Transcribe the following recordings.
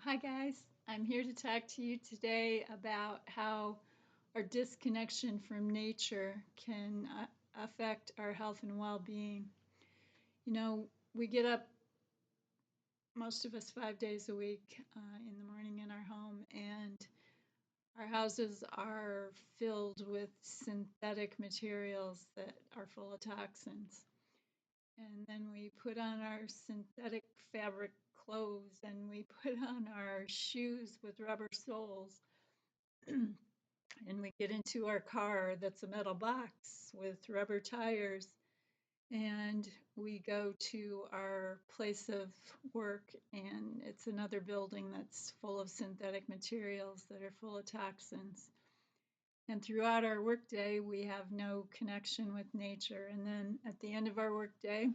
Hi, guys. I'm here to talk to you today about how our disconnection from nature can affect our health and well being. You know, we get up, most of us, 5 days a week in the morning in our home, and our houses are filled with synthetic materials that are full of toxins. And then we put on our synthetic fabric clothes and we put on our shoes with rubber soles. And we get into our car that's a metal box with rubber tires, and we go to our place of work, and it's another building that's full of synthetic materials that are full of toxins. And throughout our workday, we have no connection with nature. And then at the end of our workday,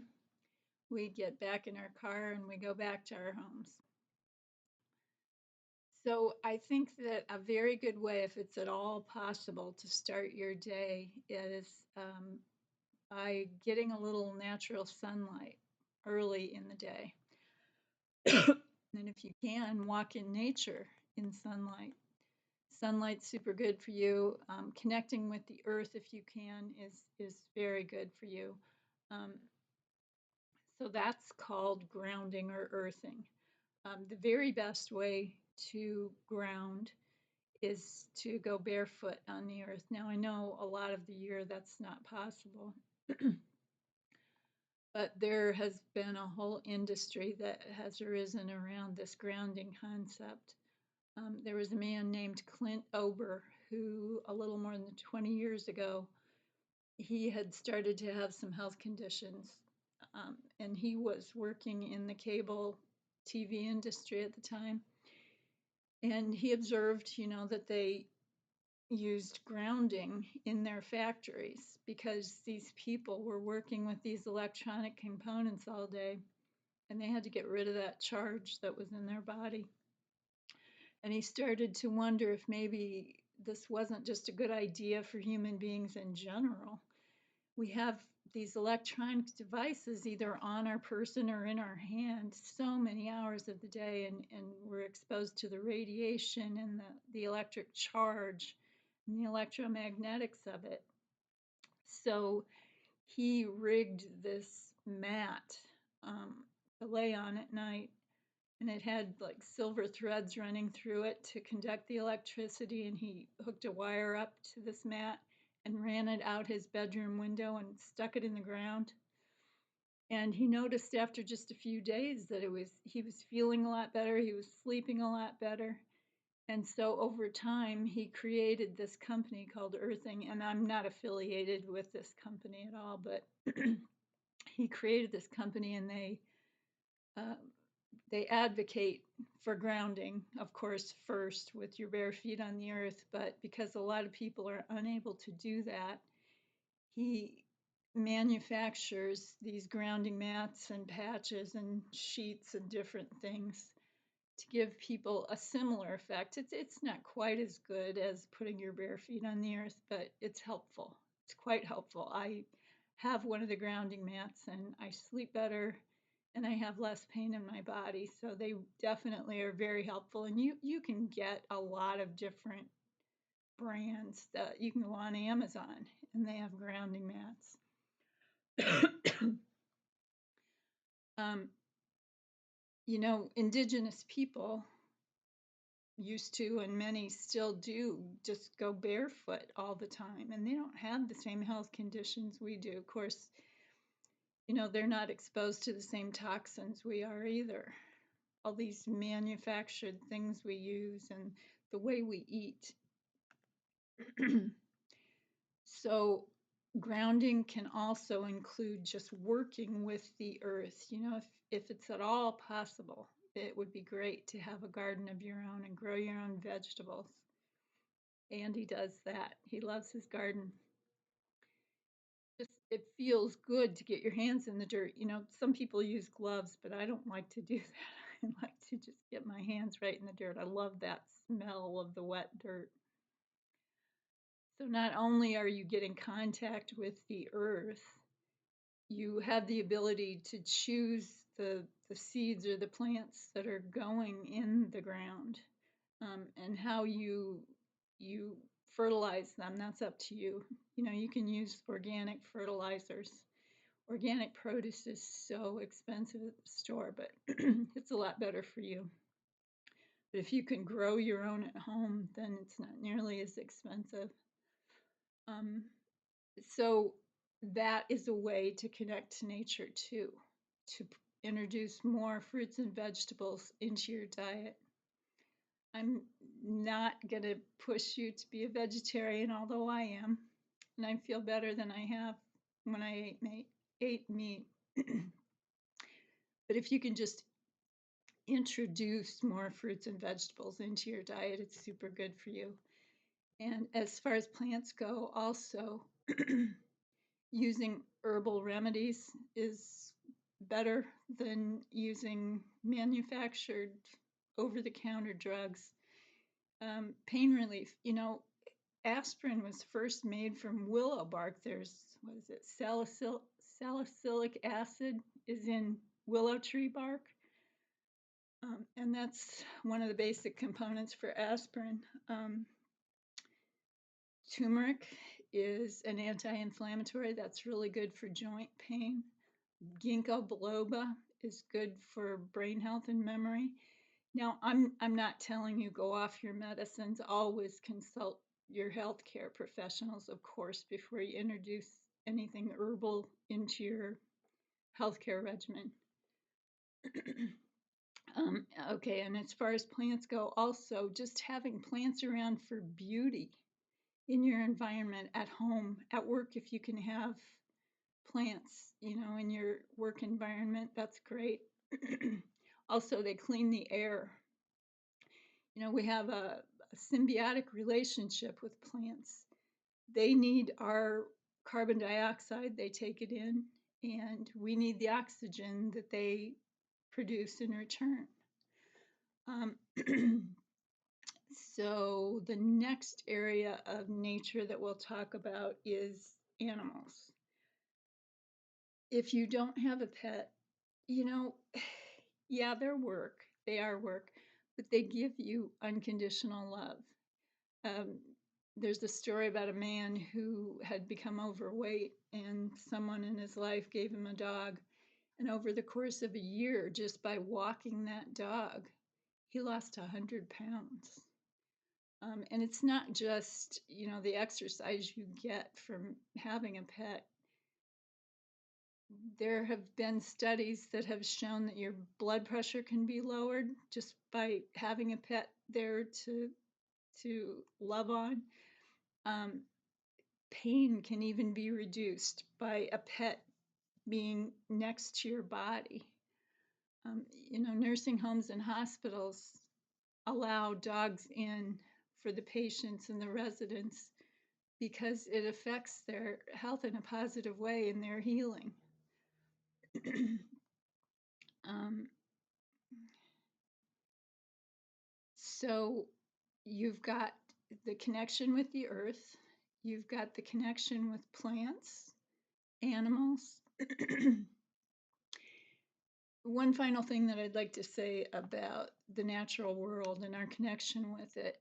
we get back in our car and we go back to our homes. So I think that a very good way, if it's at all possible, to start your day is by getting a little natural sunlight early in the day. And if you can, walk in nature in sunlight. Sunlight's super good for you. Connecting with the earth, if you can, is very good for you. Um, so that's called grounding or earthing. The very best way to ground is to go barefoot on the earth. Now, I know a lot of the year that's not possible, but there has been a whole industry that has arisen around this grounding concept. There was a man named Clint Ober who, a little more than 20 years ago, he had started to have some health conditions, and he was working in the cable TV industry at the time. And he observed, that they used grounding in their factories because these people were working with these electronic components all day and they had to get rid of that charge that was in their body. And he started to wonder if maybe this wasn't just a good idea for human beings in general. We have these electronic devices either on our person or in our hand so many hours of the day, and we're exposed to the radiation and the electric charge and the electromagnetics of it. So he rigged this mat to lay on at night, and it had like silver threads running through it to conduct the electricity, and he hooked a wire up to this mat and ran it out his bedroom window and stuck it in the ground. And he noticed after just a few days that he was feeling a lot better, he was sleeping a lot better. And so over time, he created this company called Earthing, and I'm not affiliated with this company at all, but he created this company, and uh, they advocate for grounding, of course, first with your bare feet on the earth. But because a lot of people are unable to do that, he manufactures these grounding mats and patches and sheets and different things to give people a similar effect. It's not quite as good as putting your bare feet on the earth, but it's helpful. It's quite helpful. I have one of the grounding mats and I sleep better and I have less pain in my body. So they definitely are very helpful. And you can get a lot of different brands that you can go on Amazon and they have grounding mats. um, indigenous people used to, and many still do, just go barefoot all the time, and they don't have the same health conditions we do. Of course, they're not exposed to the same toxins we are either. All these manufactured things we use and the way we eat. So grounding can also include just working with the earth. If it's at all possible, it would be great to have a garden of your own and grow your own vegetables. Andy does that. He loves his garden. Just it feels good to get your hands in the dirt. Some people use gloves, but I don't like to do that. I like to just get my hands right in the dirt. I love that smell of the wet dirt. So not only are you getting contact with the earth, you have the ability to choose the seeds or the plants that are going in the ground, and how you fertilize them. That's up to you. You know, you can use organic fertilizers. Organic produce is so expensive at the store, but it's a lot better for you. But if you can grow your own at home, then it's not nearly as expensive. Um, so that is a way to connect to nature too, to introduce more fruits and vegetables into your diet. I'm not going to push you to be a vegetarian, although I am, and I feel better than I have when I ate meat. But if you can just introduce more fruits and vegetables into your diet, it's super good for you. And as far as plants go, also using herbal remedies is better than using manufactured over-the-counter drugs. Pain relief, you know, aspirin was first made from willow bark. There's, what is it, salicylic acid is in willow tree bark. And that's one of the basic components for aspirin. Turmeric is an anti-inflammatory. That's really good for joint pain. Ginkgo biloba is good for brain health and memory. Now, I'm not telling you go off your medicines. Always consult your healthcare professionals, of course, before you introduce anything herbal into your healthcare regimen. Okay, and as far as plants go, also just having plants around for beauty in your environment, at home, at work, if you can have plants, you know, in your work environment, that's great. Also, they clean the air. You know, we have a symbiotic relationship with plants. They need our carbon dioxide, they take it in, and we need the oxygen that they produce in return. So the next area of nature that we'll talk about is animals. If you don't have a pet, you know, yeah, they're work, they are work, but they give you unconditional love. There's a story about a man who had become overweight, and someone in his life gave him a dog. And over the course of a year, just by walking that dog, he lost 100 pounds. And it's not just, you know, the exercise you get from having a pet. There have been studies that have shown that your blood pressure can be lowered just by having a pet there to love on. Pain can even be reduced by a pet being next to your body. You know, nursing homes and hospitals allow dogs in for the patients and the residents because it affects their health in a positive way and their healing. So you've got the connection with the earth, you've got the connection with plants, animals. One final thing that I'd like to say about the natural world and our connection with it.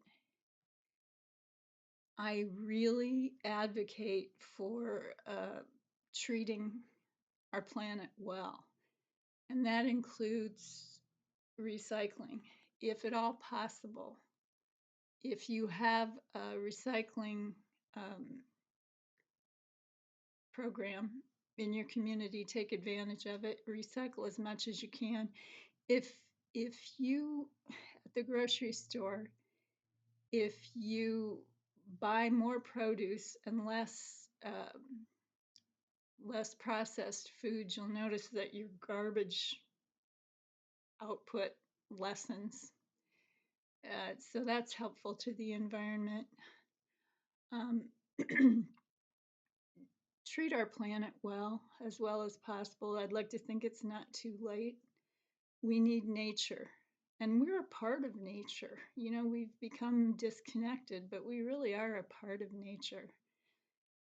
I really advocate for treating our planet well, and that includes recycling, if at all possible. If you have a recycling program in your community, take advantage of it. Recycle as much as you can. If you at the grocery store, if you buy more produce and less processed foods, you'll notice that your garbage output lessens. So that's helpful to the environment. Treat our planet well as possible. I'd like to think it's not too late. We need nature, and we're a part of nature. You know, we've become disconnected, but we really are a part of nature.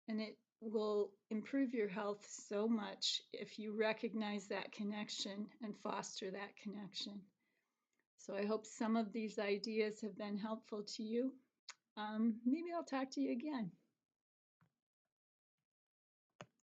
And will improve your health so much if you recognize that connection and foster that connection. So I hope some of these ideas have been helpful to you. Maybe I'll talk to you again.